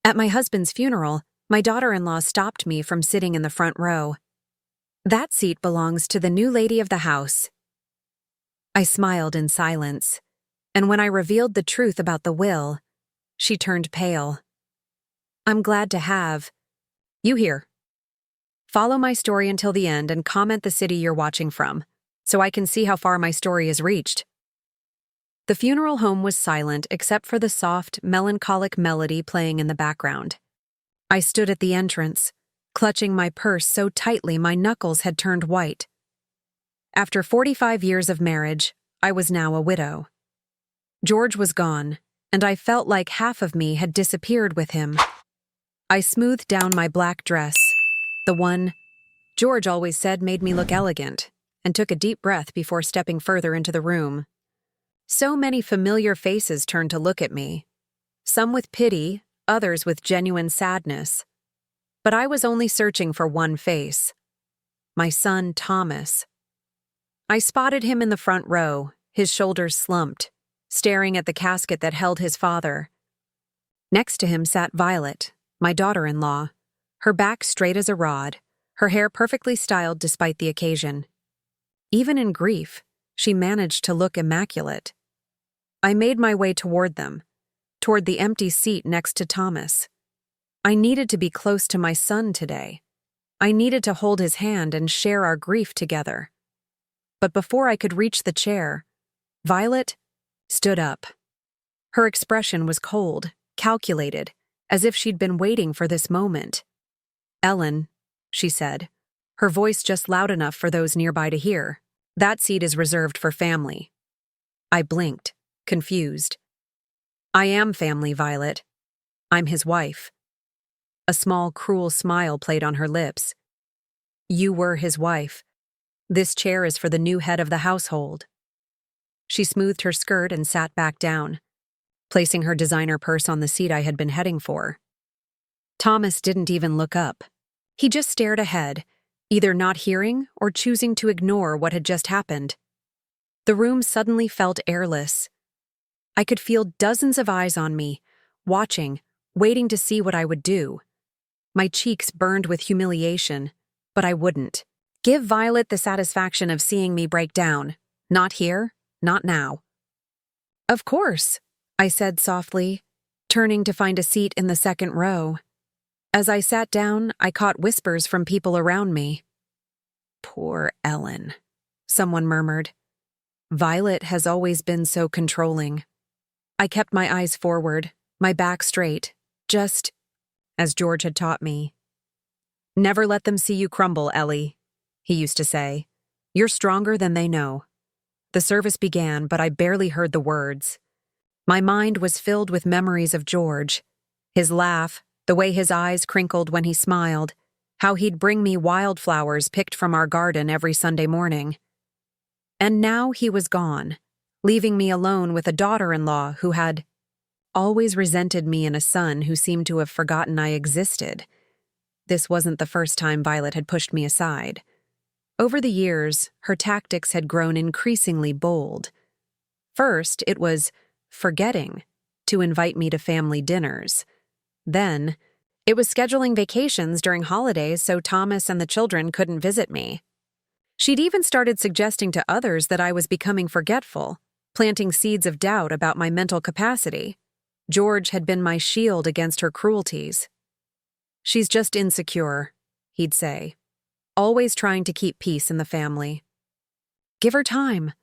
At my husband's funeral, my daughter-in-law stopped me from sitting in the front row. "That seat belongs to the new lady of the house." I smiled in silence, and when I revealed the truth about the will, she turned pale. "I'm glad to have you here. Follow my story until the end and comment the city you're watching from, so I can see how far my story has reached." The funeral home was silent except for the soft, melancholic melody playing in the background. I stood at the entrance, clutching my purse so tightly my knuckles had turned white. After 45 years of marriage, I was now a widow. George was gone, and I felt like half of me had disappeared with him. I smoothed down my black dress, the one George always said made me look elegant, and took a deep breath before stepping further into the room. So many familiar faces turned to look at me, some with pity, others with genuine sadness. But I was only searching for one face: my son, Thomas. I spotted him in the front row, his shoulders slumped, staring at the casket that held his father. Next to him sat Violet, my daughter-in-law, her back straight as a rod, her hair perfectly styled despite the occasion. Even in grief, she managed to look immaculate. I made my way toward them, toward the empty seat next to Thomas. I needed to be close to my son today. I needed to hold his hand and share our grief together. But before I could reach the chair, Violet stood up. Her expression was cold, calculated, as if she'd been waiting for this moment. "Ellen," she said, her voice just loud enough for those nearby to hear, "that seat is reserved for family." I blinked, confused. "I am family, Violet. I'm his wife." A small, cruel smile played on her lips. "You were his wife. This chair is for the new head of the household." She smoothed her skirt and sat back down, placing her designer purse on the seat I had been heading for. Thomas didn't even look up. He just stared ahead, either not hearing or choosing to ignore what had just happened. The room suddenly felt airless. I could feel dozens of eyes on me, watching, waiting to see what I would do. My cheeks burned with humiliation, but I wouldn't give Violet the satisfaction of seeing me break down. Not here, not now. "Of course," I said softly, turning to find a seat in the second row. As I sat down, I caught whispers from people around me. "Poor Ellen," someone murmured. "Violet has always been so controlling." I kept my eyes forward, my back straight, just as George had taught me. "Never let them see you crumble, Ellie," he used to say. "You're stronger than they know." The service began, but I barely heard the words. My mind was filled with memories of George. His laugh, the way his eyes crinkled when he smiled, how he'd bring me wildflowers picked from our garden every Sunday morning. And now he was gone, leaving me alone with a daughter-in-law who had always resented me and a son who seemed to have forgotten I existed. This wasn't the first time Violet had pushed me aside. Over the years, her tactics had grown increasingly bold. First, it was forgetting to invite me to family dinners. Then, it was scheduling vacations during holidays so Thomas and the children couldn't visit me. She'd even started suggesting to others that I was becoming forgetful, planting seeds of doubt about my mental capacity. George had been my shield against her cruelties. "She's just insecure," he'd say, always trying to keep peace in the family. "Give her time."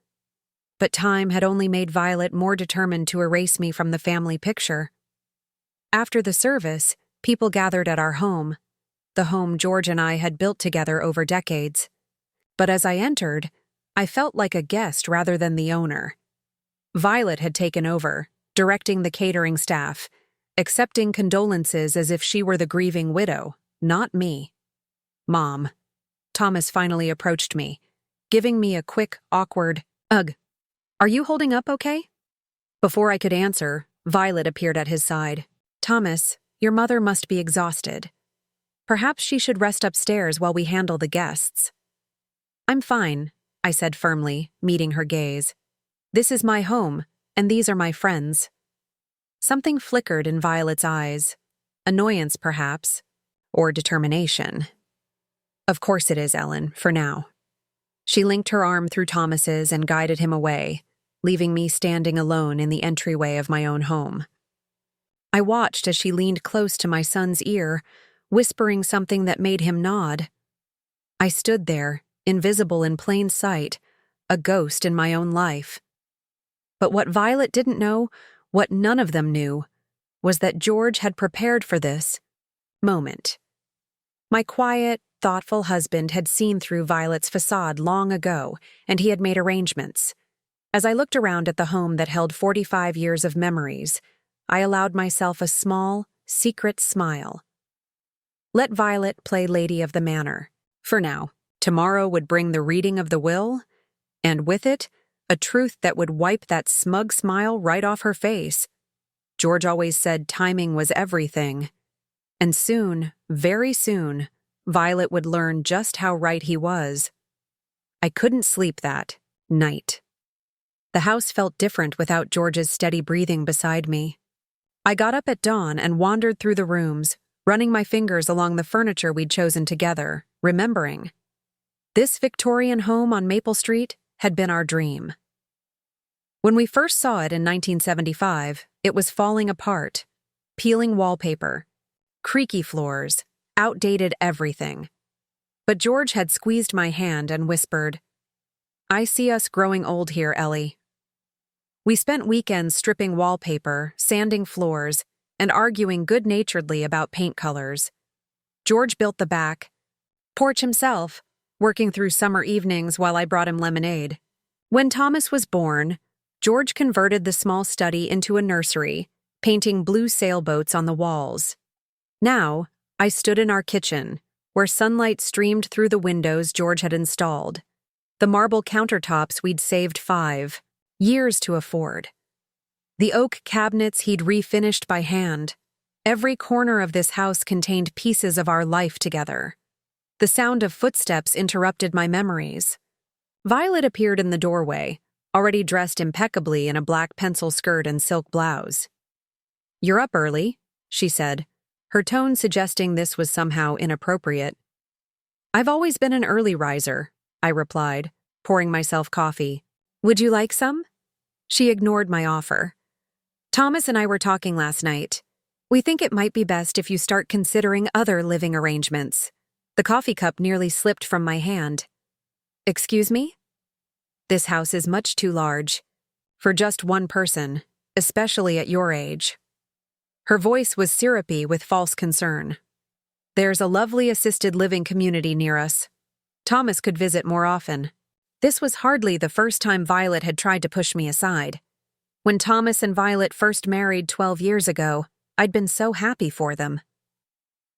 But time had only made Violet more determined to erase me from the family picture. After the service, people gathered at our home, the home George and I had built together over decades. But as I entered, I felt like a guest rather than the owner. Violet had taken over, directing the catering staff, accepting condolences as if she were the grieving widow, not me. "Mom." Thomas finally approached me, giving me a quick, awkward, "Ugh. Are you holding up okay?" Before I could answer, Violet appeared at his side. "Thomas, your mother must be exhausted. Perhaps she should rest upstairs while we handle the guests." "I'm fine," I said firmly, meeting her gaze. "This is my home, and these are my friends." Something flickered in Violet's eyes. Annoyance, perhaps. Or determination. Of course it is, Ellen, for now. She linked her arm through Thomas's and guided him away, leaving me standing alone in the entryway of my own home. I watched as she leaned close to my son's ear, whispering something that made him nod. I stood there, invisible in plain sight, a ghost in my own life. But what Violet didn't know, what none of them knew, was that George had prepared for this moment. My quiet, thoughtful husband had seen through Violet's facade long ago, and he had made arrangements. As I looked around at the home that held 45 years of memories, I allowed myself a small, secret smile. Let Violet play Lady of the Manor. For now, tomorrow would bring the reading of the will, and with it, a truth that would wipe that smug smile right off her face. George always said timing was everything. And soon, very soon, Violet would learn just how right he was. I couldn't sleep that night. The house felt different without George's steady breathing beside me. I got up at dawn and wandered through the rooms, running my fingers along the furniture we'd chosen together, remembering. This Victorian home on Maple Street had been our dream. When we first saw it in 1975, it was falling apart. Peeling wallpaper, creaky floors, outdated everything. But George had squeezed my hand and whispered, "I see us growing old here, Ellie." We spent weekends stripping wallpaper, sanding floors, and arguing good-naturedly about paint colors. George built the back porch himself, working through summer evenings while I brought him lemonade. When Thomas was born, George converted the small study into a nursery, painting blue sailboats on the walls. Now, I stood in our kitchen, where sunlight streamed through the windows George had installed. The marble countertops we'd saved 5 years to afford. The oak cabinets he'd refinished by hand. Every corner of this house contained pieces of our life together. The sound of footsteps interrupted my memories. Violet appeared in the doorway, already dressed impeccably in a black pencil skirt and silk blouse. "You're up early," she said, her tone suggesting this was somehow inappropriate. "I've always been an early riser," I replied, pouring myself coffee. "Would you like some?" She ignored my offer. "Thomas and I were talking last night. We think it might be best if you start considering other living arrangements." The coffee cup nearly slipped from my hand. "Excuse me?" "This house is much too large. For just one person, especially at your age." Her voice was syrupy with false concern. "There's a lovely assisted living community near us. Thomas could visit more often." This was hardly the first time Violet had tried to push me aside. When Thomas and Violet first married 12 years ago, I'd been so happy for them.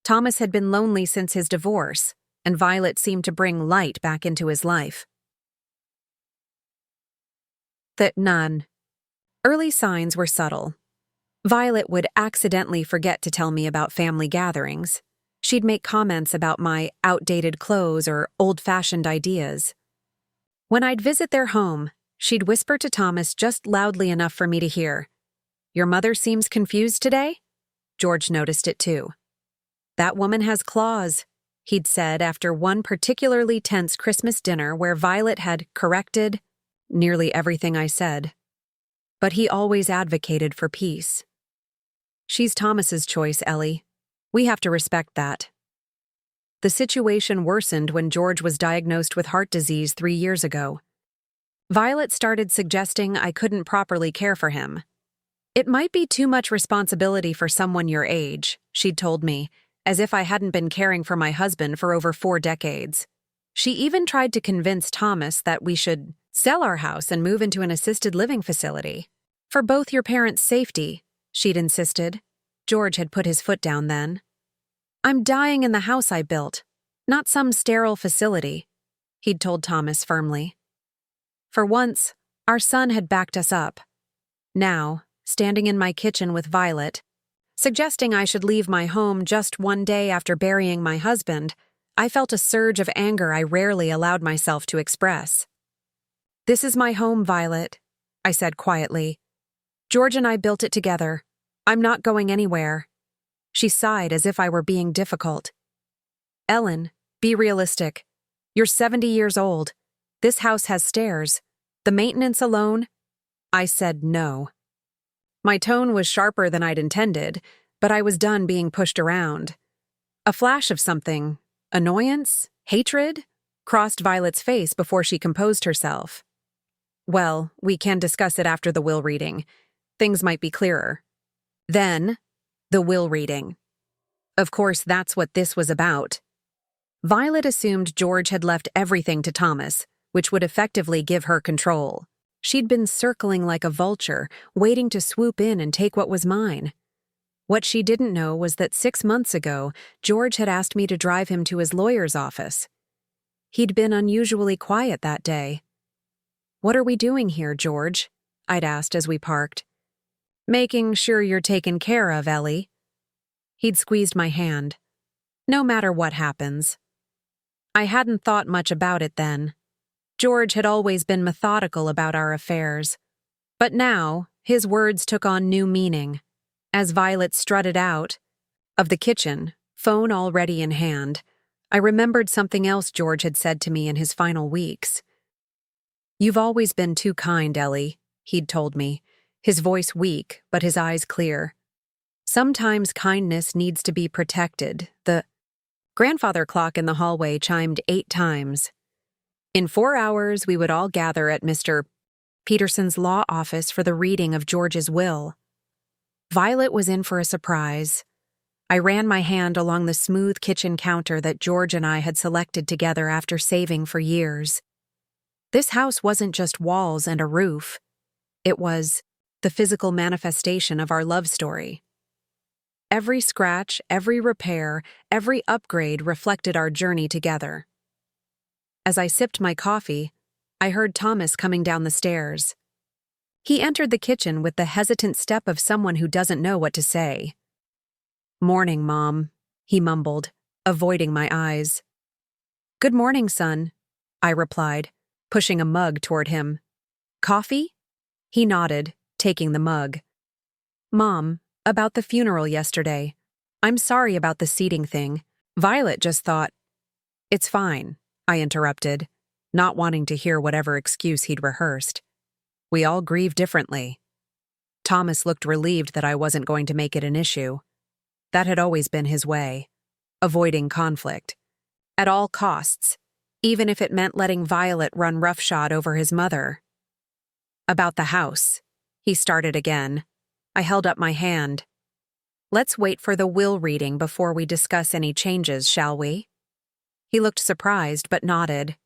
Thomas had been lonely since his divorce, and Violet seemed to bring light back into his life. None. Early signs were subtle. Violet would accidentally forget to tell me about family gatherings. She'd make comments about my outdated clothes or old-fashioned ideas. When I'd visit their home, she'd whisper to Thomas just loudly enough for me to hear, "Your mother seems confused today?" George noticed it too. "That woman has claws," he'd said after one particularly tense Christmas dinner where Violet had corrected nearly everything I said. But he always advocated for peace. "She's Thomas's choice, Ellie. We have to respect that." The situation worsened when George was diagnosed with heart disease 3 years ago. Violet started suggesting I couldn't properly care for him. "It might be too much responsibility for someone your age," she'd told me, as if I hadn't been caring for my husband for over 4 decades. She even tried to convince Thomas that we should sell our house and move into an assisted living facility. "For both your parents' safety," she'd insisted. George had put his foot down then. "I'm dying in the house I built, not some sterile facility," he'd told Thomas firmly. For once, our son had backed us up. Now, standing in my kitchen with Violet, suggesting I should leave my home just one day after burying my husband, I felt a surge of anger I rarely allowed myself to express. "This is my home, Violet," I said quietly. "George and I built it together. I'm not going anywhere." She sighed as if I were being difficult. Ellen, be realistic. You're 70 years old. This house has stairs. The maintenance alone? I said no. My tone was sharper than I'd intended, but I was done being pushed around. A flash of something, annoyance, hatred, crossed Violet's face before she composed herself. Well, we can discuss it after the will reading. Things might be clearer. Then, the will reading. Of course, that's what this was about. Violet assumed George had left everything to Thomas, which would effectively give her control. She'd been circling like a vulture, waiting to swoop in and take what was mine. What she didn't know was that 6 months ago, George had asked me to drive him to his lawyer's office. He'd been unusually quiet that day. "What are we doing here, George?" I'd asked as we parked. "Making sure you're taken care of, Ellie." He'd squeezed my hand. "No matter what happens." I hadn't thought much about it then. George had always been methodical about our affairs. But now, his words took on new meaning. As Violet strutted out of the kitchen, phone already in hand, I remembered something else George had said to me in his final weeks. "You've always been too kind, Ellie," he'd told me, his voice weak but his eyes clear. "Sometimes kindness needs to be protected." The grandfather clock in the hallway chimed 8 times. In 4 hours, we would all gather at Mr. Peterson's law office for the reading of George's will. Violet was in for a surprise. I ran my hand along the smooth kitchen counter that George and I had selected together after saving for years. This house wasn't just walls and a roof. It was the physical manifestation of our love story. Every scratch, every repair, every upgrade reflected our journey together. As I sipped my coffee, I heard Thomas coming down the stairs. He entered the kitchen with the hesitant step of someone who doesn't know what to say. "Morning, Mom," he mumbled, avoiding my eyes. "Good morning, son," I replied, pushing a mug toward him. "Coffee?" He nodded, taking the mug. "Mom, about the funeral yesterday. I'm sorry about the seating thing. Violet just thought—" "It's fine," I interrupted, not wanting to hear whatever excuse he'd rehearsed. "We all grieve differently." Thomas looked relieved that I wasn't going to make it an issue. That had always been his way, avoiding conflict. At all costs, even if it meant letting Violet run roughshod over his mother. "About the house," he started again. I held up my hand. "Let's wait for the will reading before we discuss any changes, shall we?" He looked surprised but nodded.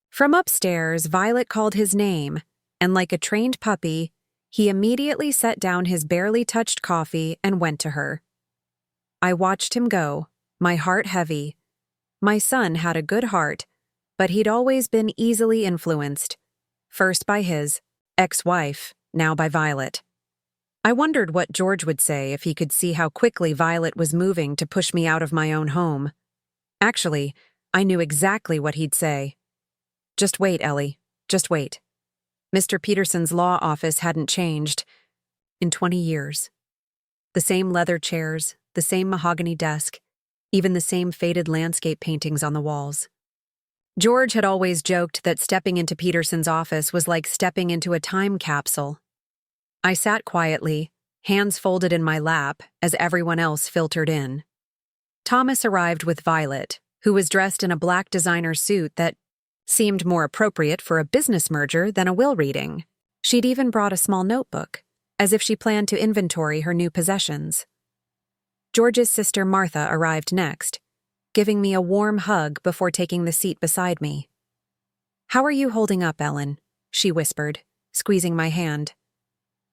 From upstairs, Violet called his name, and like a trained puppy, he immediately set down his barely touched coffee and went to her. I watched him go, my heart heavy. My son had a good heart, but he'd always been easily influenced, first by his ex-wife, now by Violet. I wondered what George would say if he could see how quickly Violet was moving to push me out of my own home. Actually, I knew exactly what he'd say. "Just wait, Ellie. Just wait." Mr. Peterson's law office hadn't changed in 20 years. The same leather chairs, the same mahogany desk, even the same faded landscape paintings on the walls. George had always joked that stepping into Peterson's office was like stepping into a time capsule. I sat quietly, hands folded in my lap, as everyone else filtered in. Thomas arrived with Violet, who was dressed in a black designer suit that seemed more appropriate for a business merger than a will reading. She'd even brought a small notebook, as if she planned to inventory her new possessions. George's sister Martha arrived next, giving me a warm hug before taking the seat beside me. "How are you holding up, Ellen?" she whispered, squeezing my hand.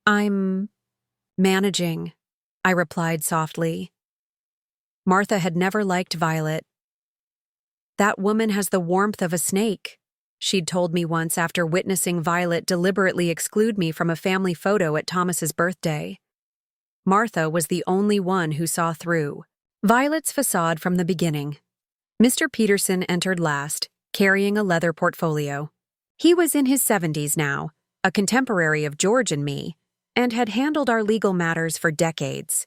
"I'm managing," I replied softly. Martha had never liked Violet. "That woman has the warmth of a snake," she'd told me once after witnessing Violet deliberately exclude me from a family photo at Thomas's birthday. Martha was the only one who saw through Violet's facade from the beginning. Mr. Peterson entered last, carrying a leather portfolio. He was in his 70s now, a contemporary of George and me, and had handled our legal matters for decades.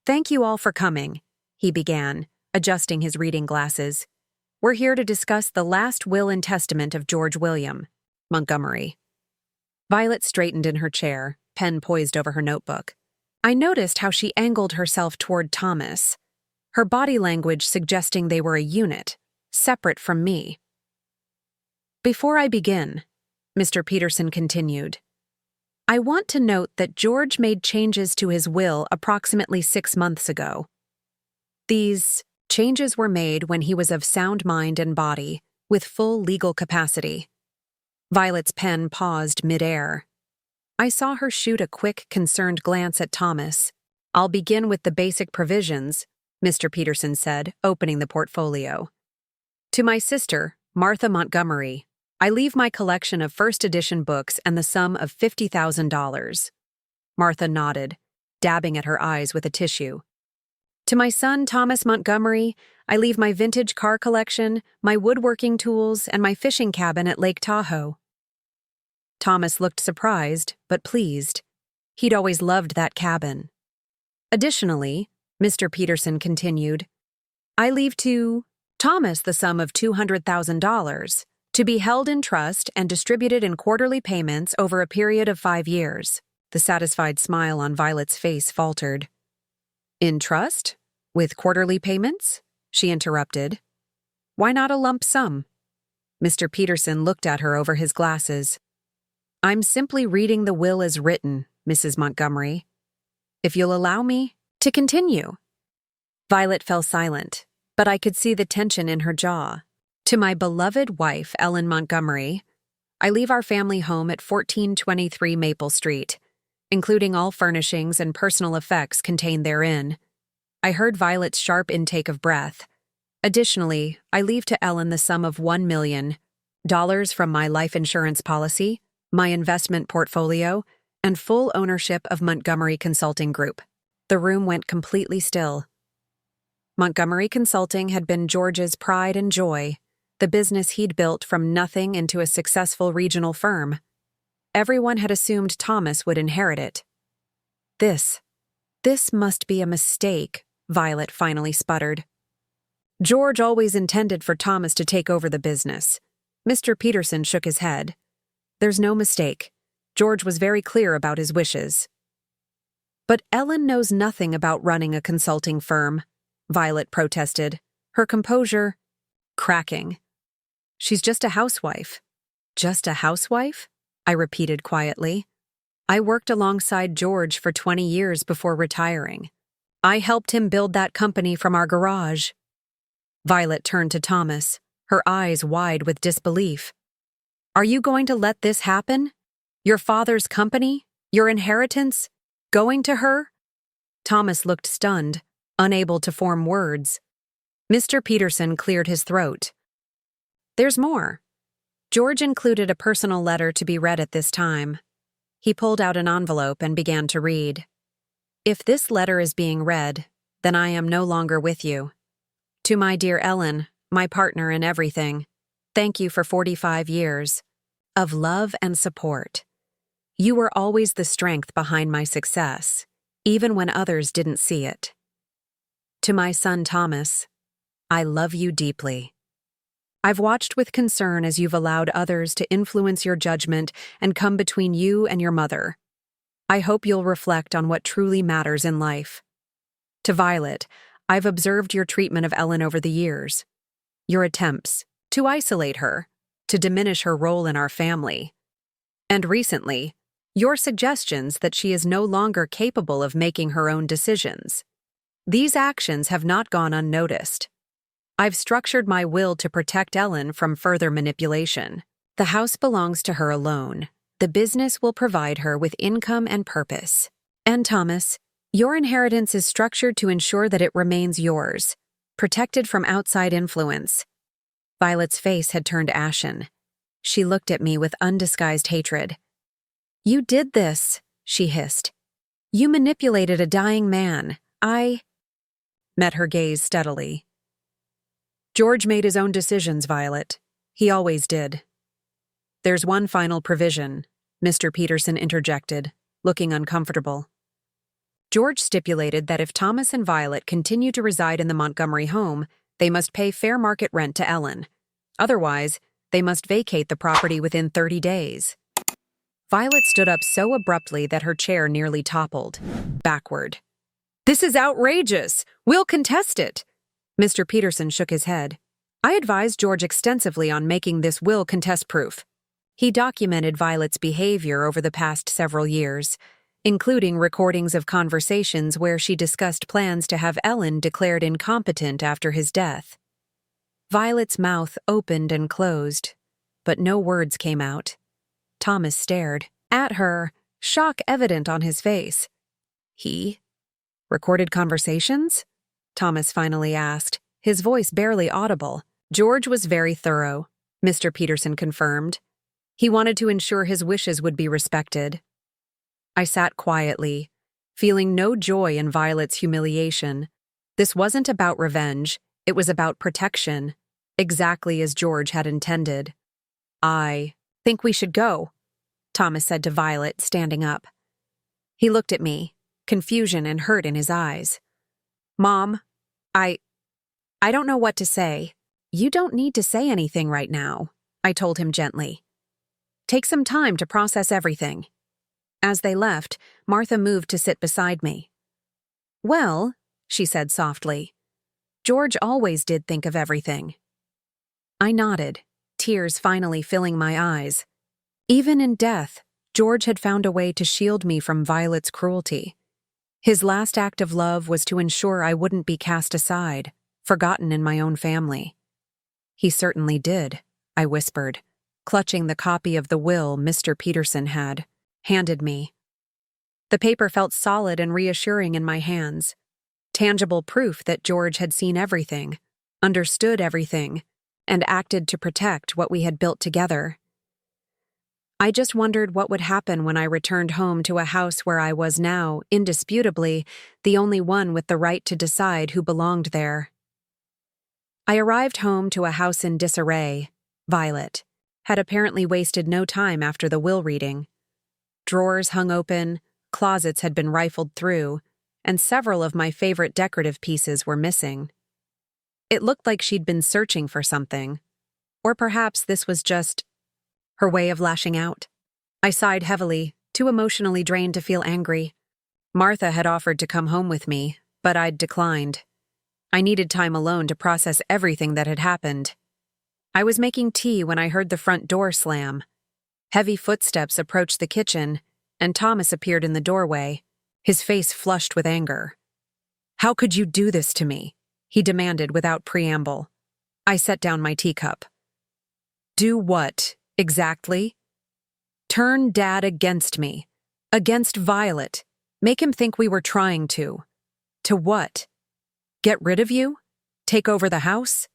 Thank you all for coming, he began, adjusting his reading glasses. We're here to discuss the last will and testament of George William Montgomery. Violet straightened in her chair, pen poised over her notebook. I noticed how she angled herself toward Thomas, her body language suggesting they were a unit, separate from me. Before I begin, Mr. Peterson continued, I want to note that George made changes to his will approximately 6 months ago. These changes were made when he was of sound mind and body, with full legal capacity. Violet's pen paused mid-air. I saw her shoot a quick, concerned glance at Thomas. I'll begin with the basic provisions, Mr. Peterson said, opening the portfolio. To my sister, Martha Montgomery, I leave my collection of first edition books and the sum of $50,000. Martha nodded, dabbing at her eyes with a tissue. To my son, Thomas Montgomery, I leave my vintage car collection, my woodworking tools, and my fishing cabin at Lake Tahoe. Thomas looked surprised, but pleased. He'd always loved that cabin. Additionally, Mr. Peterson continued, I leave to Thomas the sum of $200,000 to be held in trust and distributed in quarterly payments over a period of 5 years. The satisfied smile on Violet's face faltered. In trust? With quarterly payments? She interrupted. Why not a lump sum? Mr. Peterson looked at her over his glasses. I'm simply reading the will as written, Mrs. Montgomery. If you'll allow me to continue. Violet fell silent, but I could see the tension in her jaw. To my beloved wife, Ellen Montgomery, I leave our family home at 1423 Maple Street, including all furnishings and personal effects contained therein. I heard Violet's sharp intake of breath. Additionally, I leave to Ellen the sum of $1 million from my life insurance policy, my investment portfolio, and full ownership of Montgomery Consulting Group. The room went completely still. Montgomery Consulting had been George's pride and joy, the business he'd built from nothing into a successful regional firm. Everyone had assumed Thomas would inherit it. This must be a mistake, Violet finally sputtered. George always intended for Thomas to take over the business. Mr. Peterson shook his head. There's no mistake. George was very clear about his wishes. But Ellen knows nothing about running a consulting firm, Violet protested, her composure cracking. She's just a housewife. Just a housewife? I repeated quietly. I worked alongside George for 20 years before retiring. I helped him build that company from our garage. Violet turned to Thomas, her eyes wide with disbelief. Are you going to let this happen? Your father's company? Your inheritance? Going to her? Thomas looked stunned, unable to form words. Mr. Peterson cleared his throat. There's more. George included a personal letter to be read at this time. He pulled out an envelope and began to read. If this letter is being read, then I am no longer with you. To my dear Ellen, my partner in everything, thank you for 45 years of love and support. You were always the strength behind my success, even when others didn't see it. To my son Thomas, I love you deeply. I've watched with concern as you've allowed others to influence your judgment and come between you and your mother. I hope you'll reflect on what truly matters in life. To Violet, I've observed your treatment of Ellen over the years. Your attempts to isolate her, to diminish her role in our family. And recently, your suggestions that she is no longer capable of making her own decisions. These actions have not gone unnoticed. I've structured my will to protect Ellen from further manipulation. The house belongs to her alone. The business will provide her with income and purpose. And Thomas, your inheritance is structured to ensure that it remains yours, protected from outside influence. Violet's face had turned ashen. She looked at me with undisguised hatred. You did this, she hissed. You manipulated a dying man. I met her gaze steadily. George made his own decisions, Violet. He always did. There's one final provision, Mr. Peterson interjected, looking uncomfortable. George stipulated that if Thomas and Violet continued to reside in the Montgomery home, they must pay fair market rent to Ellen. Otherwise, they must vacate the property within 30 days. Violet stood up so abruptly that her chair nearly toppled backward. "This is outrageous! We'll contest it!" Mr. Peterson shook his head. "I advised George extensively on making this will contest-proof." He documented Violet's behavior over the past several years, including recordings of conversations where she discussed plans to have Ellen declared incompetent after his death. Violet's mouth opened and closed, but no words came out. Thomas stared at her, shock evident on his face. "He? Recorded conversations?" Thomas finally asked, his voice barely audible. "George was very thorough," Mr. Peterson confirmed. "He wanted to ensure his wishes would be respected." I sat quietly, feeling no joy in Violet's humiliation. This wasn't about revenge, it was about protection, exactly as George had intended. "I think we should go," Thomas said to Violet, standing up. He looked at me, confusion and hurt in his eyes. "Mom, I don't know what to say." "You don't need to say anything right now," I told him gently. "Take some time to process everything." As they left, Martha moved to sit beside me. "Well," she said softly, "George always did think of everything." I nodded, tears finally filling my eyes. Even in death, George had found a way to shield me from Violet's cruelty. His last act of love was to ensure I wouldn't be cast aside, forgotten in my own family. "He certainly did," I whispered, clutching the copy of the will Mr. Peterson had handed me. The paper felt solid and reassuring in my hands, tangible proof that George had seen everything, understood everything, and acted to protect what we had built together. I just wondered what would happen when I returned home to a house where I was now, indisputably, the only one with the right to decide who belonged there. I arrived home to a house in disarray. Violet had apparently wasted no time after the will reading. Drawers hung open, closets had been rifled through, and several of my favorite decorative pieces were missing. It looked like she'd been searching for something. Or perhaps this was just her way of lashing out. I sighed heavily, too emotionally drained to feel angry. Martha had offered to come home with me, but I'd declined. I needed time alone to process everything that had happened. I was making tea when I heard the front door slam. Heavy footsteps approached the kitchen, and Thomas appeared in the doorway, his face flushed with anger. "How could you do this to me?" he demanded without preamble. I set down my teacup. "Do what, exactly?" "Turn Dad against me. Against Violet. Make him think we were trying to." "To what? Get rid of you? Take over the house?"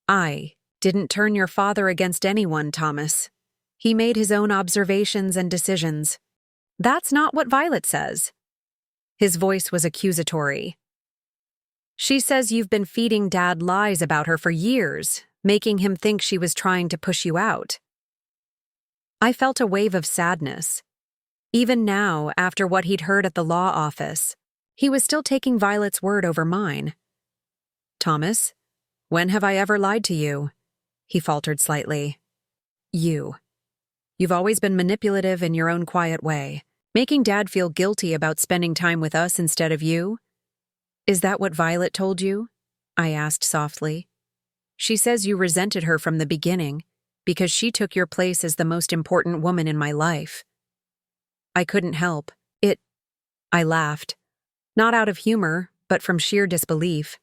"I didn't turn your father against anyone, Thomas. He made his own observations and decisions." "That's not what Violet says." His voice was accusatory. "She says you've been feeding Dad lies about her for years, making him think she was trying to push you out." I felt a wave of sadness. Even now, after what he'd heard at the law office, he was still taking Violet's word over mine. "Thomas, when have I ever lied to you?" he faltered slightly. You've always been manipulative in your own quiet way, making Dad feel guilty about spending time with us instead of you. "Is that what Violet told you?" I asked softly. "She says you resented her from the beginning because she took your place as the most important woman in my life." I couldn't help. I laughed, not out of humor, but from sheer disbelief.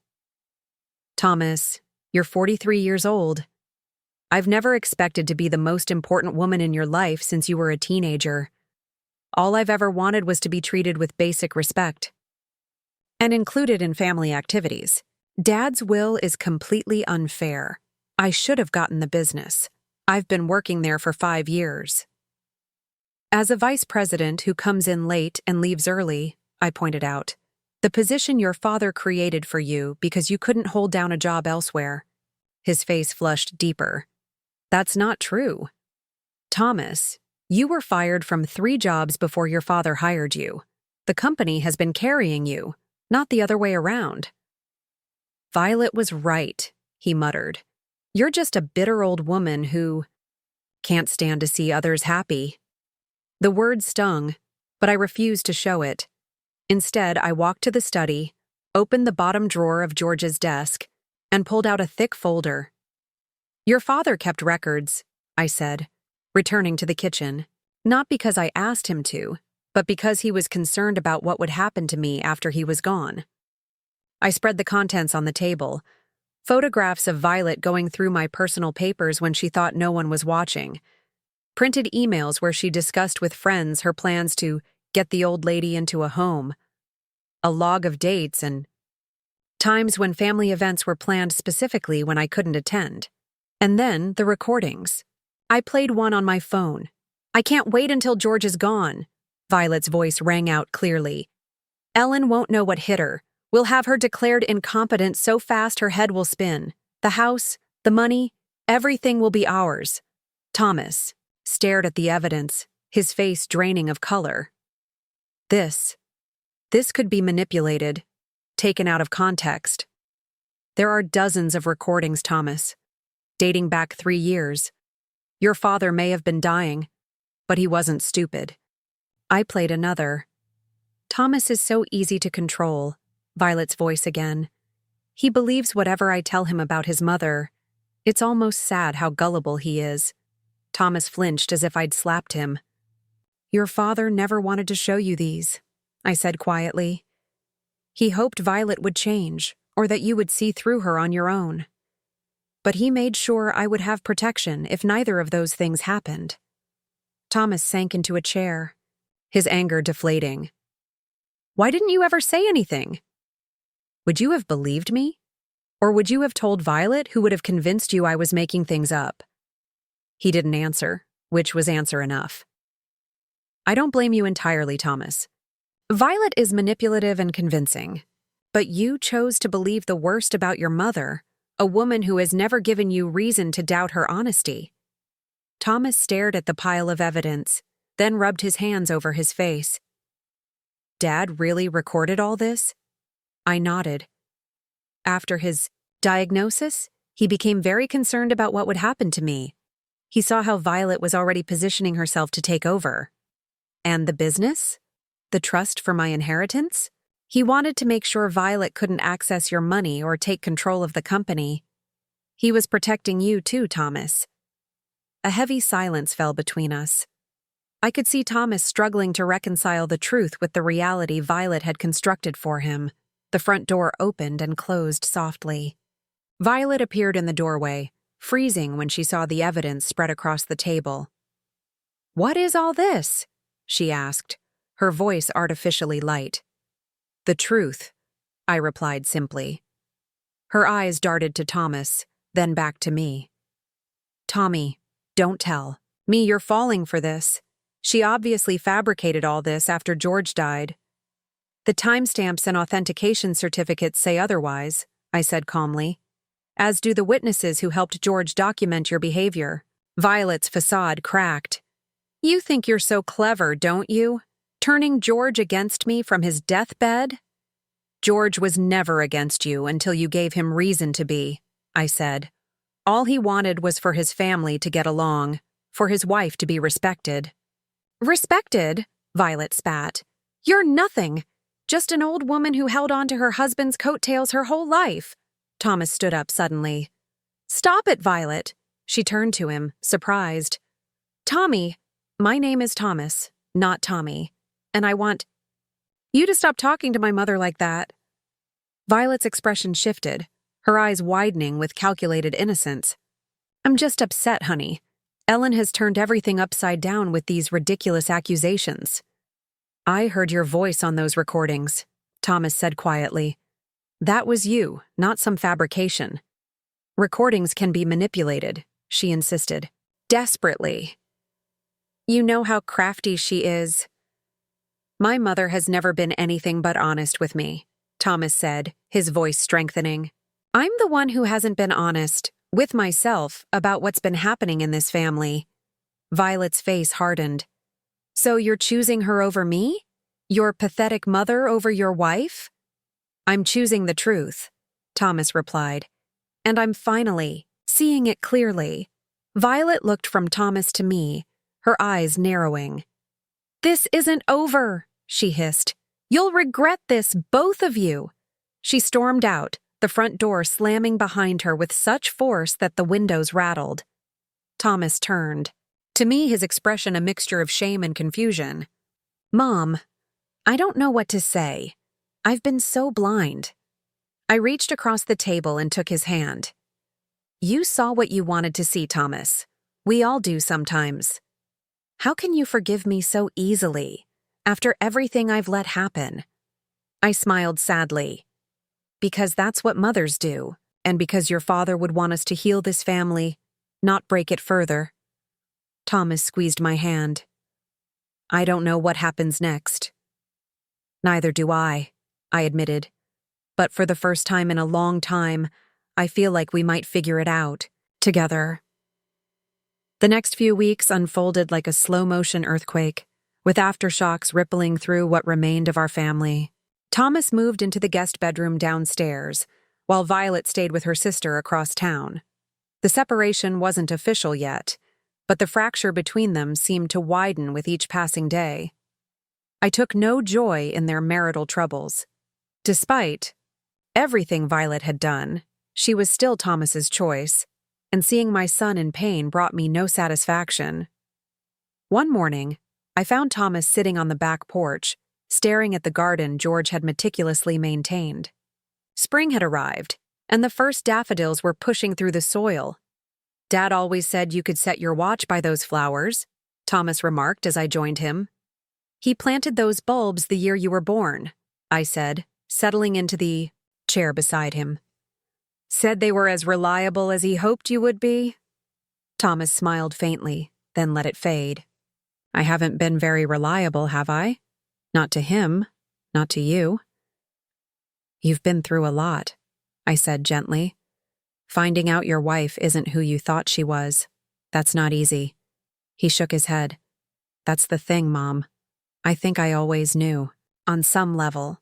"Thomas, you're 43 years old. I've never expected to be the most important woman in your life since you were a teenager. All I've ever wanted was to be treated with basic respect and included in family activities. Dad's will is completely unfair. I should have gotten the business. I've been working there for 5 years." "As a vice president who comes in late and leaves early," I pointed out, "the position your father created for you because you couldn't hold down a job elsewhere." His face flushed deeper. "That's not true. Thomas, you were fired from 3 jobs before your father hired you. The company has been carrying you, not the other way around." "Violet was right," he muttered. "You're just a bitter old woman who can't stand to see others happy." The word stung, but I refused to show it. Instead, I walked to the study, opened the bottom drawer of George's desk, and pulled out a thick folder. "Your father kept records," I said, returning to the kitchen, not because I asked him to, but because he was concerned about what would happen to me after he was gone. I spread the contents on the table, photographs of Violet going through my personal papers when she thought no one was watching, printed emails where she discussed with friends her plans to get the old lady into a home, a log of dates and times when family events were planned specifically when I couldn't attend. And then the recordings. I played one on my phone. "I can't wait until George is gone," Violet's voice rang out clearly. "Ellen won't know what hit her. We'll have her declared incompetent so fast her head will spin. The house, the money, everything will be ours." Thomas stared at the evidence, his face draining of color. This could be manipulated, taken out of context. There are dozens of recordings, Thomas, dating back 3 years. Your father may have been dying, but he wasn't stupid. I played another. "Thomas is so easy to control," Violet's voice again. "He believes whatever I tell him about his mother. It's almost sad how gullible he is." Thomas flinched as if I'd slapped him. "Your father never wanted to show you these," I said quietly. "He hoped Violet would change, or that you would see through her on your own. But he made sure I would have protection if neither of those things happened." Thomas sank into a chair, his anger deflating. "Why didn't you ever say anything? Would you have believed me? Or would you have told Violet, who would have convinced you I was making things up?" He didn't answer, which was answer enough. "I don't blame you entirely, Thomas. Violet is manipulative and convincing, but you chose to believe the worst about your mother, a woman who has never given you reason to doubt her honesty." Thomas stared at the pile of evidence, then rubbed his hands over his face. "Dad really recorded all this?" I nodded. "After his diagnosis, he became very concerned about what would happen to me. He saw how Violet was already positioning herself to take over. And the business? The trust for my inheritance? He wanted to make sure Violet couldn't access your money or take control of the company. He was protecting you too, Thomas." A heavy silence fell between us. I could see Thomas struggling to reconcile the truth with the reality Violet had constructed for him. The front door opened and closed softly. Violet appeared in the doorway, freezing when she saw the evidence spread across the table. "What is all this?" she asked, her voice artificially light. "The truth," I replied simply. Her eyes darted to Thomas, then back to me. "Tommy, don't tell. Me, you're falling for this. She obviously fabricated all this after George died." "The timestamps and authentication certificates say otherwise," I said calmly, "as do the witnesses who helped George document your behavior." Violet's facade cracked. "You think you're so clever, don't you? Turning George against me from his deathbed?" "George was never against you until you gave him reason to be," I said. "All he wanted was for his family to get along, for his wife to be respected." "Respected?" Violet spat. "You're nothing. Just an old woman who held on to her husband's coattails her whole life." Thomas stood up suddenly. "Stop it, Violet." She turned to him, surprised. "Tommy, my name is Thomas, not Tommy, and I want you to stop talking to my mother like that." Violet's expression shifted, her eyes widening with calculated innocence. "I'm just upset, honey. Ellen has turned everything upside down with these ridiculous accusations." "I heard your voice on those recordings," Thomas said quietly. "That was you, not some fabrication." "Recordings can be manipulated," she insisted, desperately. "You know how crafty she is." "My mother has never been anything but honest with me," Thomas said, his voice strengthening. "I'm the one who hasn't been honest, with myself, about what's been happening in this family." Violet's face hardened. "So you're choosing her over me?" Your pathetic mother over your wife? I'm choosing the truth, Thomas replied. And I'm finally seeing it clearly. Violet looked from Thomas to me, her eyes narrowing. This isn't over, she hissed. You'll regret this, both of you. She stormed out, the front door slamming behind her with such force that the windows rattled. Thomas turned. To me, his expression a mixture of shame and confusion. Mom, I don't know what to say. I've been so blind. I reached across the table and took his hand. You saw what you wanted to see, Thomas. We all do sometimes. How can you forgive me so easily, after everything I've let happen? I smiled sadly. Because that's what mothers do, and because your father would want us to heal this family, not break it further. Thomas squeezed my hand. I don't know what happens next. Neither do I admitted. But for the first time in a long time, I feel like we might figure it out, together. The next few weeks unfolded like a slow-motion earthquake, with aftershocks rippling through what remained of our family. Thomas moved into the guest bedroom downstairs, while Violet stayed with her sister across town. The separation wasn't official yet, but the fracture between them seemed to widen with each passing day. I took no joy in their marital troubles. Despite everything Violet had done, she was still Thomas's choice, and seeing my son in pain brought me no satisfaction. One morning, I found Thomas sitting on the back porch, staring at the garden George had meticulously maintained. Spring had arrived, and the first daffodils were pushing through the soil. Dad always said you could set your watch by those flowers, Thomas remarked as I joined him. He planted those bulbs the year you were born, I said, settling into the chair beside him. Said they were as reliable as he hoped you would be? Thomas smiled faintly, then let it fade. I haven't been very reliable, have I? Not to him, not to you. You've been through a lot, I said gently. Finding out your wife isn't who you thought she was. That's not easy. He shook his head. That's the thing, Mom. I think I always knew, on some level.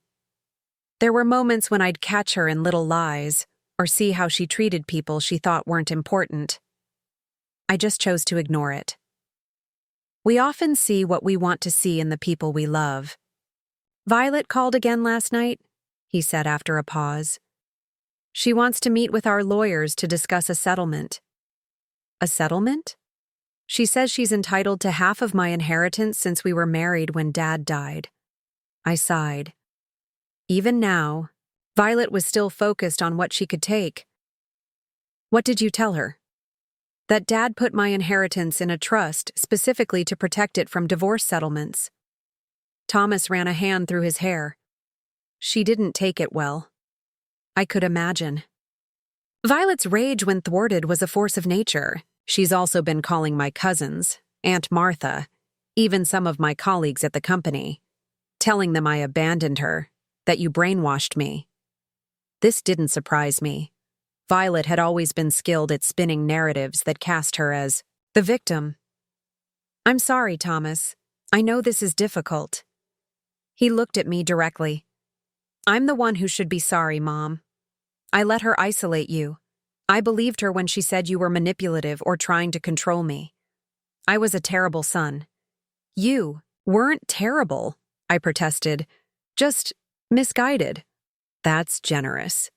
There were moments when I'd catch her in little lies, or see how she treated people she thought weren't important. I just chose to ignore it. We often see what we want to see in the people we love. Violet called again last night, he said after a pause. She wants to meet with our lawyers to discuss a settlement. A settlement? She says she's entitled to half of my inheritance since we were married when Dad died. I sighed. Even now, Violet was still focused on what she could take. What did you tell her? That Dad put my inheritance in a trust specifically to protect it from divorce settlements. Thomas ran a hand through his hair. She didn't take it well. I could imagine. Violet's rage when thwarted was a force of nature. She's also been calling my cousins, Aunt Martha, even some of my colleagues at the company, telling them I abandoned her, that you brainwashed me. This didn't surprise me. Violet had always been skilled at spinning narratives that cast her as the victim. I'm sorry, Thomas. I know this is difficult. He looked at me directly. I'm the one who should be sorry, Mom. I let her isolate you. I believed her when she said you were manipulative or trying to control me. I was a terrible son. You weren't terrible, I protested. Just misguided. That's generous.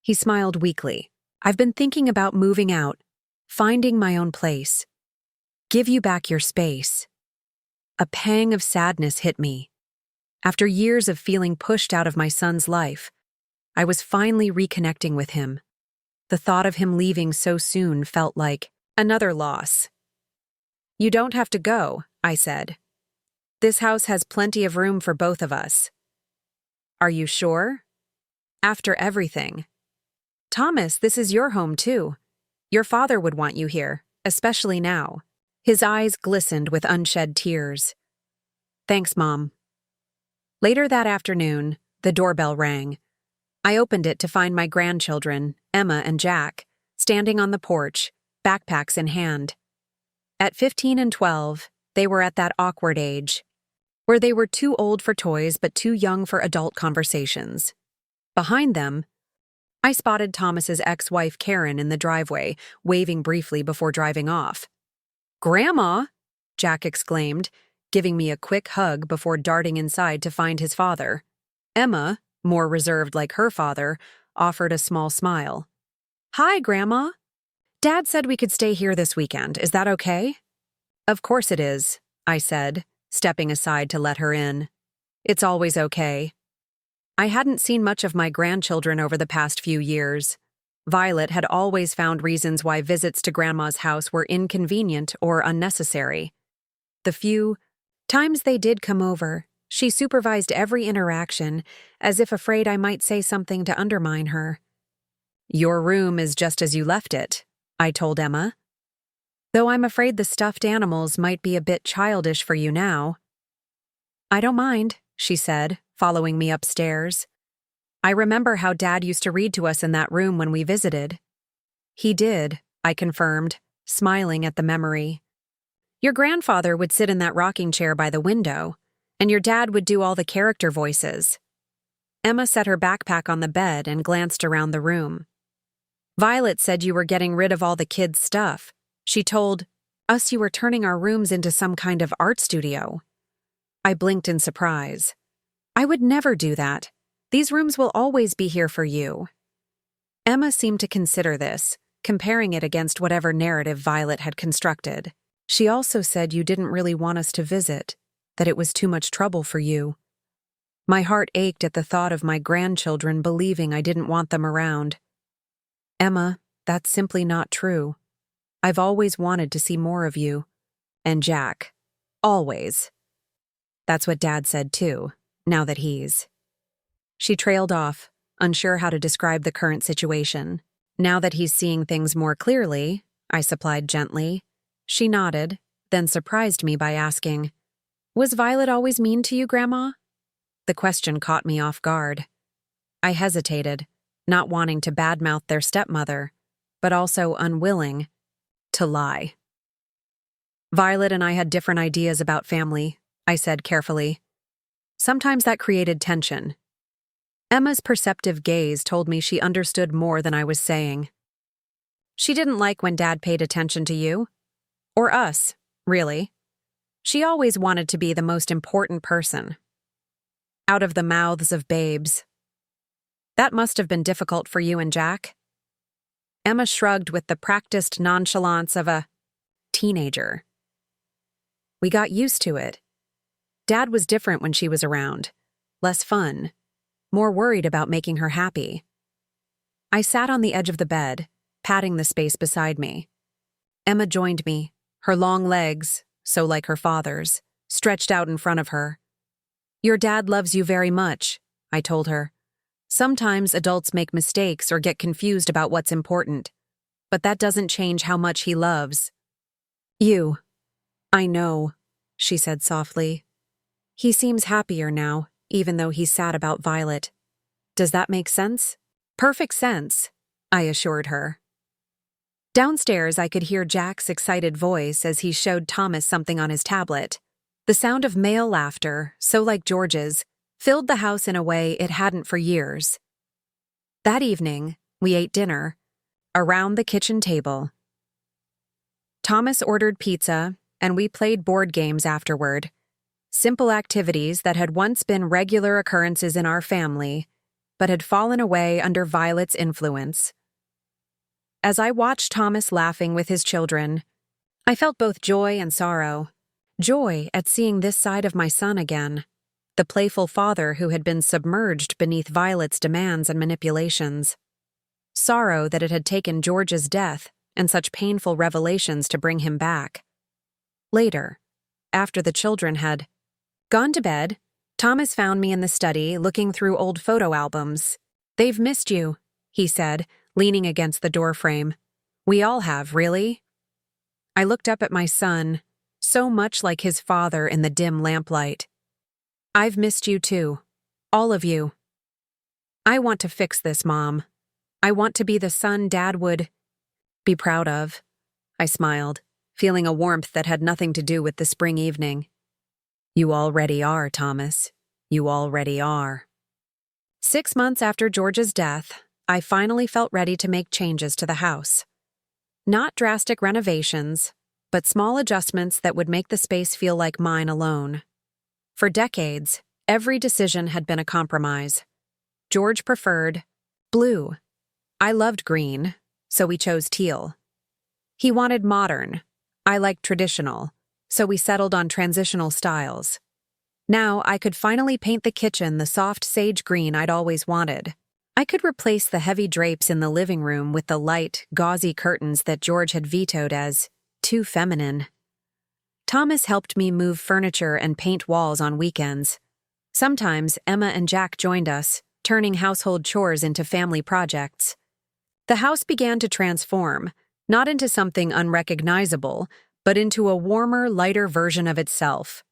He smiled weakly. I've been thinking about moving out, finding my own place. Give you back your space. A pang of sadness hit me. After years of feeling pushed out of my son's life, I was finally reconnecting with him. The thought of him leaving so soon felt like another loss. You don't have to go, I said. This house has plenty of room for both of us. Are you sure? After everything. Thomas, this is your home too. Your father would want you here, especially now. His eyes glistened with unshed tears. Thanks, Mom. Later that afternoon, the doorbell rang. I opened it to find my grandchildren, Emma and Jack, standing on the porch, backpacks in hand. At 15 and 12, they were at that awkward age. where they were too old for toys but too young for adult conversations. Behind them, I spotted Thomas's ex-wife Karen in the driveway, waving briefly before driving off. "Grandma!" Jack exclaimed, giving me a quick hug before darting inside to find his father. Emma, more reserved like her father, offered a small smile. "Hi, Grandma. Dad said we could stay here this weekend. Is that okay?" "Of course it is," I said, stepping aside to let her in. "It's always okay." I hadn't seen much of my grandchildren over the past few years. Violet had always found reasons why visits to Grandma's house were inconvenient or unnecessary. The few times they did come over, she supervised every interaction, as if afraid I might say something to undermine her. "Your room is just as you left it," I told Emma. "Though I'm afraid the stuffed animals might be a bit childish for you now." "I don't mind," she said, following me upstairs. "I remember how Dad used to read to us in that room when we visited." "He did," I confirmed, smiling at the memory. "Your grandfather would sit in that rocking chair by the window, and your dad would do all the character voices." Emma set her backpack on the bed and glanced around the room. "Violet said you were getting rid of all the kids' stuff. She told us you were turning our rooms into some kind of art studio." I blinked in surprise. "I would never do that. These rooms will always be here for you." Emma seemed to consider this, comparing it against whatever narrative Violet had constructed. "She also said you didn't really want us to visit, that it was too much trouble for you." My heart ached at the thought of my grandchildren believing I didn't want them around. "Emma, that's simply not true. I've always wanted to see more of you. And Jack. Always." "That's what Dad said too, now that he's..." She trailed off, unsure how to describe the current situation. "Now that he's seeing things more clearly," I supplied gently. She nodded, then surprised me by asking, "Was Violet always mean to you, Grandma?" The question caught me off guard. I hesitated, not wanting to badmouth their stepmother, but also unwilling to lie. "Violet and I had different ideas about family," I said carefully. "Sometimes that created tension." Emma's perceptive gaze told me she understood more than I was saying. "She didn't like when Dad paid attention to you. Or us, really. She always wanted to be the most important person." Out of the mouths of babes. "That must have been difficult for you and Jack." Emma shrugged with the practiced nonchalance of a teenager. "We got used to it. Dad was different when she was around. Less fun. More worried about making her happy." I sat on the edge of the bed, patting the space beside me. Emma joined me, her long legs, so like her father's, stretched out in front of her. "Your dad loves you very much," I told her. "Sometimes adults make mistakes or get confused about what's important, but that doesn't change how much he loves you." "I know," she said softly. "He seems happier now, even though he's sad about Violet. Does that make sense?" "Perfect sense," I assured her. Downstairs, I could hear Jack's excited voice as he showed Thomas something on his tablet. The sound of male laughter, so like George's, filled the house in a way it hadn't for years. That evening, we ate dinner, around the kitchen table. Thomas ordered pizza, and we played board games afterward. Simple activities that had once been regular occurrences in our family, but had fallen away under Violet's influence. As I watched Thomas laughing with his children, I felt both joy and sorrow. Joy at seeing this side of my son again, the playful father who had been submerged beneath Violet's demands and manipulations. Sorrow that it had taken George's death and such painful revelations to bring him back. Later, after the children had gone to bed, Thomas found me in the study looking through old photo albums. "They've missed you," he said, leaning against the doorframe. "We all have, really." I looked up at my son, so much like his father in the dim lamplight. "I've missed you too. All of you. I want to fix this, Mom. I want to be the son Dad would be proud of." I smiled, feeling a warmth that had nothing to do with the spring evening. You already are, Thomas. You already are. 6 months after George's death, I finally felt ready to make changes to the house. Not drastic renovations, but small adjustments that would make the space feel like mine alone. For decades, every decision had been a compromise. George preferred blue. I loved green, so we chose teal. He wanted modern. I liked traditional, so we settled on transitional styles. Now I could finally paint the kitchen the soft sage green I'd always wanted. I could replace the heavy drapes in the living room with the light, gauzy curtains that George had vetoed as too feminine. Thomas helped me move furniture and paint walls on weekends. Sometimes Emma and Jack joined us, turning household chores into family projects. The house began to transform, not into something unrecognizable, but into a warmer, lighter version of itself.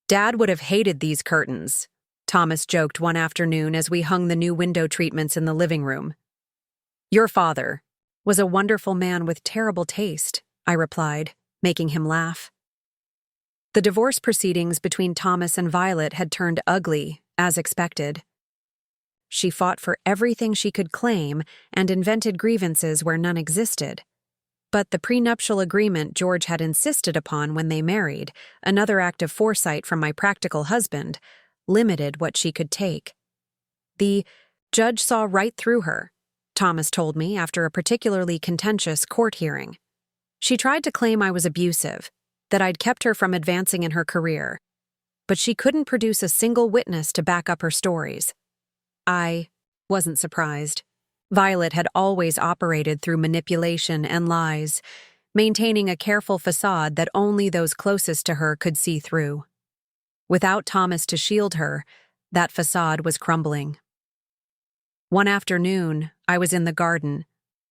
Dad would have hated these curtains, Thomas joked one afternoon as we hung the new window treatments in the living room. Your father was a wonderful man with terrible taste, I replied, making him laugh. The divorce proceedings between Thomas and Violet had turned ugly, as expected. She fought for everything she could claim and invented grievances where none existed. But the prenuptial agreement George had insisted upon when they married, another act of foresight from my practical husband, limited what she could take. The judge saw right through her, Thomas told me after a particularly contentious court hearing. She tried to claim I was abusive, that I'd kept her from advancing in her career, but she couldn't produce a single witness to back up her stories. I wasn't surprised. Violet had always operated through manipulation and lies, maintaining a careful facade that only those closest to her could see through. Without Thomas to shield her, that facade was crumbling. One afternoon, I was in the garden,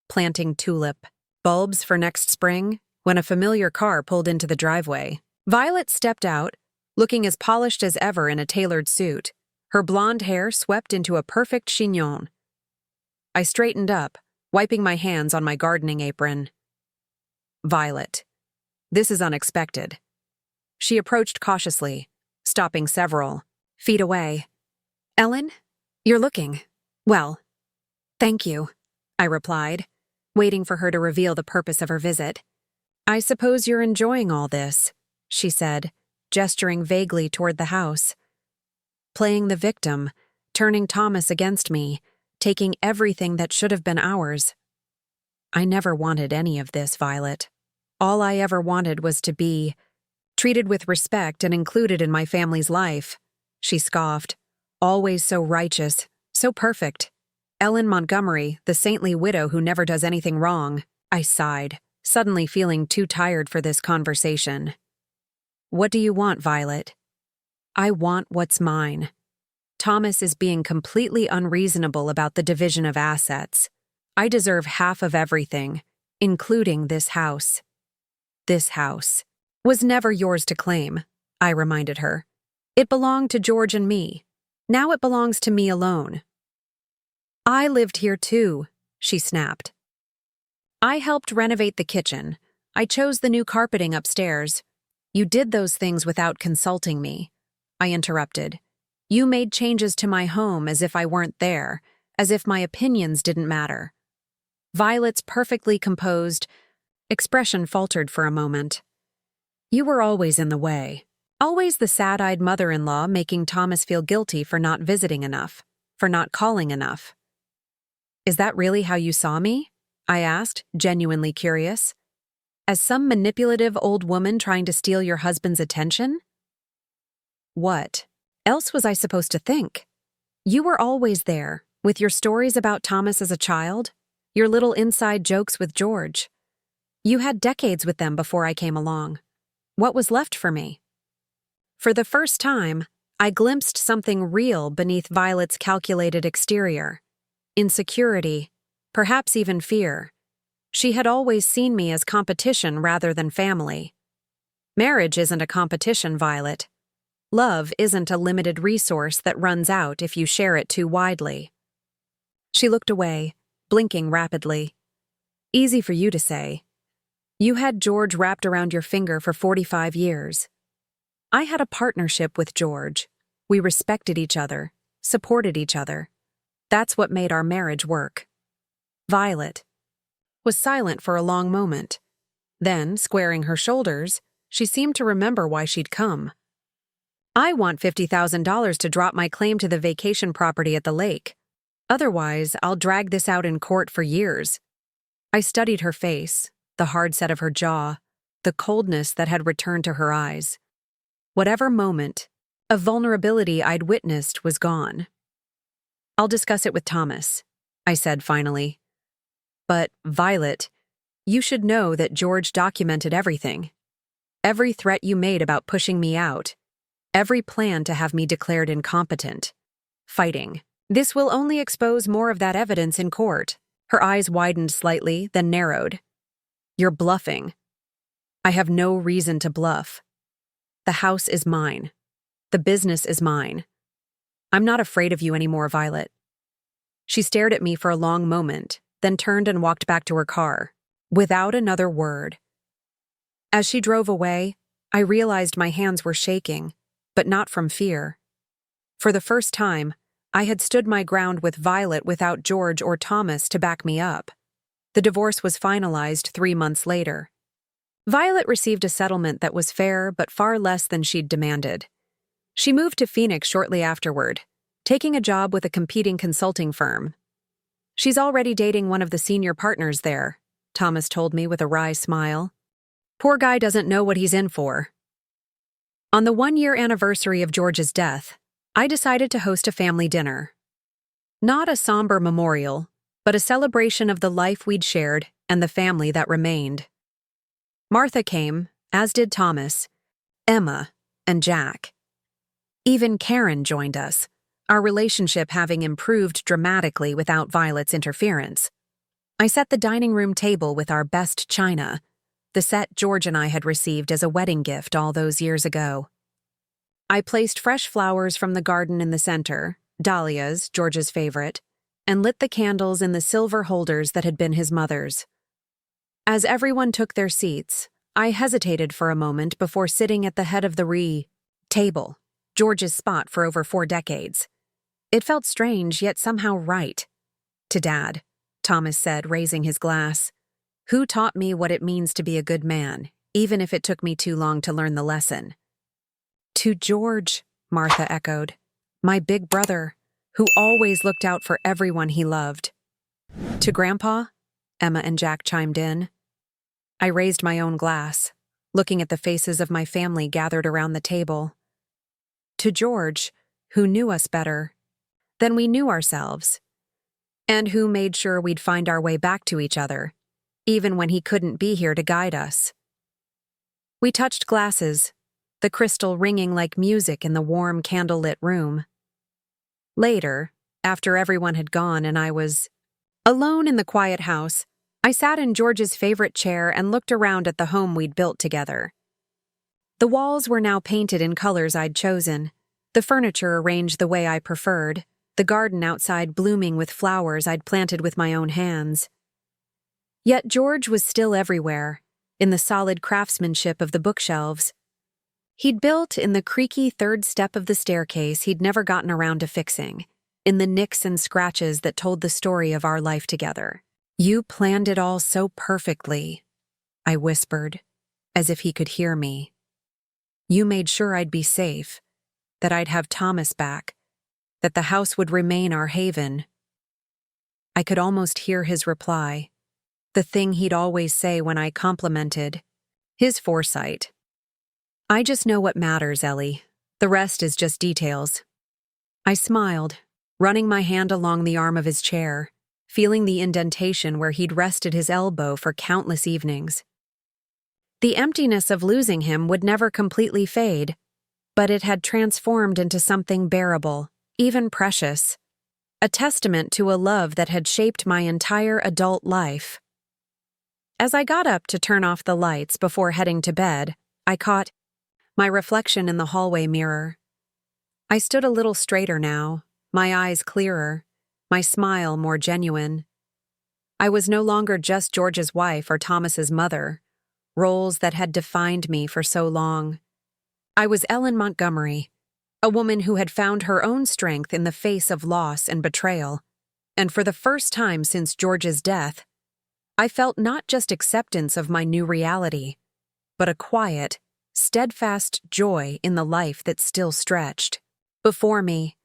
planting tulip bulbs for next spring, when a familiar car pulled into the driveway. Violet stepped out, looking as polished as ever in a tailored suit, her blonde hair swept into a perfect chignon. I straightened up, wiping my hands on my gardening apron. Violet, this is unexpected. She approached cautiously, stopping several feet away. Ellen, you're looking well. Thank you, I replied, waiting for her to reveal the purpose of her visit. I suppose you're enjoying all this, she said, gesturing vaguely toward the house. Playing the victim, turning Thomas against me, taking everything that should have been ours. I never wanted any of this, Violet. All I ever wanted was to be treated with respect and included in my family's life, she scoffed. Always so righteous, so perfect. Ellen Montgomery, the saintly widow who never does anything wrong. I sighed, suddenly feeling too tired for this conversation. What do you want, Violet? I want what's mine. Thomas is being completely unreasonable about the division of assets. I deserve half of everything, including this house. This house was never yours to claim, I reminded her. It belonged to George and me. Now it belongs to me alone. I lived here too, she snapped. I helped renovate the kitchen. I chose the new carpeting upstairs. You did those things without consulting me, I interrupted. You made changes to my home as if I weren't there, as if my opinions didn't matter. Violet's perfectly composed expression faltered for a moment. You were always in the way. Always the sad-eyed mother-in-law making Thomas feel guilty for not visiting enough, for not calling enough. Is that really how you saw me? I asked, genuinely curious. As some manipulative old woman trying to steal your husband's attention? What else was I supposed to think? You were always there, with your stories about Thomas as a child, your little inside jokes with George. You had decades with them before I came along. What was left for me? For the first time, I glimpsed something real beneath Violet's calculated exterior. Insecurity, perhaps even fear. She had always seen me as competition rather than family. Marriage isn't a competition, Violet. Love isn't a limited resource that runs out if you share it too widely. She looked away, blinking rapidly. Easy for you to say. You had George wrapped around your finger for 45 years. I had a partnership with George. We respected each other, supported each other. That's what made our marriage work. Violet was silent for a long moment. Then, squaring her shoulders, she seemed to remember why she'd come. I want $50,000 to drop my claim to the vacation property at the lake. Otherwise, I'll drag this out in court for years. I studied her face, the hard set of her jaw, the coldness that had returned to her eyes. Whatever moment of vulnerability I'd witnessed was gone. I'll discuss it with Thomas, I said finally. But, Violet, you should know that George documented everything. Every threat you made about pushing me out. Every plan to have me declared incompetent. Fighting. This will only expose more of that evidence in court. Her eyes widened slightly, then narrowed. You're bluffing. I have no reason to bluff. The house is mine. The business is mine. I'm not afraid of you anymore, Violet. She stared at me for a long moment, then turned and walked back to her car, without another word. As she drove away, I realized my hands were shaking, but not from fear. For the first time, I had stood my ground with Violet without George or Thomas to back me up. The divorce was finalized 3 months later. Violet received a settlement that was fair but far less than she'd demanded. She moved to Phoenix shortly afterward, taking a job with a competing consulting firm. She's already dating one of the senior partners there, Thomas told me with a wry smile. Poor guy doesn't know what he's in for. On the 1-year anniversary of George's death, I decided to host a family dinner. Not a somber memorial, but a celebration of the life we'd shared and the family that remained. Martha came, as did Thomas, Emma, and Jack. Even Karen joined us, our relationship having improved dramatically without Violet's interference. I set the dining room table with our best china, the set George and I had received as a wedding gift all those years ago. I placed fresh flowers from the garden in the center, dahlias, George's favorite, and lit the candles in the silver holders that had been his mother's. As everyone took their seats, I hesitated for a moment before sitting at the head of the table, George's spot for over 4 decades. It felt strange, yet somehow right. To Dad, Thomas said, raising his glass. Who taught me what it means to be a good man, even if it took me too long to learn the lesson? To George, Martha echoed. My big brother, who always looked out for everyone he loved. To Grandpa, Emma and Jack chimed in. I raised my own glass, looking at the faces of my family gathered around the table. To George, who knew us better than we knew ourselves, and who made sure we'd find our way back to each other, even when he couldn't be here to guide us. We touched glasses, the crystal ringing like music in the warm, candlelit room. Later, after everyone had gone and I was alone in the quiet house, I sat in George's favorite chair and looked around at the home we'd built together. The walls were now painted in colors I'd chosen, the furniture arranged the way I preferred, the garden outside blooming with flowers I'd planted with my own hands. Yet George was still everywhere, in the solid craftsmanship of the bookshelves. He'd built in the creaky third step of the staircase he'd never gotten around to fixing, in the nicks and scratches that told the story of our life together. You planned it all so perfectly, I whispered, as if he could hear me. You made sure I'd be safe, that I'd have Thomas back, that the house would remain our haven. I could almost hear his reply, the thing he'd always say when I complimented his foresight. I just know what matters, Ellie. The rest is just details. I smiled, running my hand along the arm of his chair, feeling the indentation where he'd rested his elbow for countless evenings. The emptiness of losing him would never completely fade, but it had transformed into something bearable, even precious, a testament to a love that had shaped my entire adult life. As I got up to turn off the lights before heading to bed, I caught my reflection in the hallway mirror. I stood a little straighter now, my eyes clearer, my smile more genuine. I was no longer just George's wife or Thomas's mother, roles that had defined me for so long. I was Ellen Montgomery, a woman who had found her own strength in the face of loss and betrayal, and for the first time since George's death, I felt not just acceptance of my new reality, but a quiet, steadfast joy in the life that still stretched before me,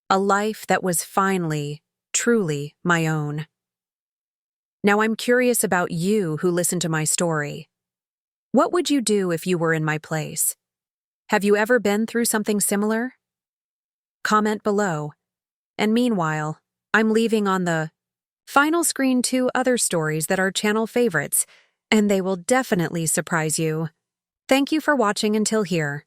a life that was finally, truly my own. Now I'm curious about you who listen to my story. What would you do if you were in my place? Have you ever been through something similar? Comment below. And meanwhile, I'm leaving on the final screen 2 other stories that are channel favorites, and they will definitely surprise you. Thank you for watching until here.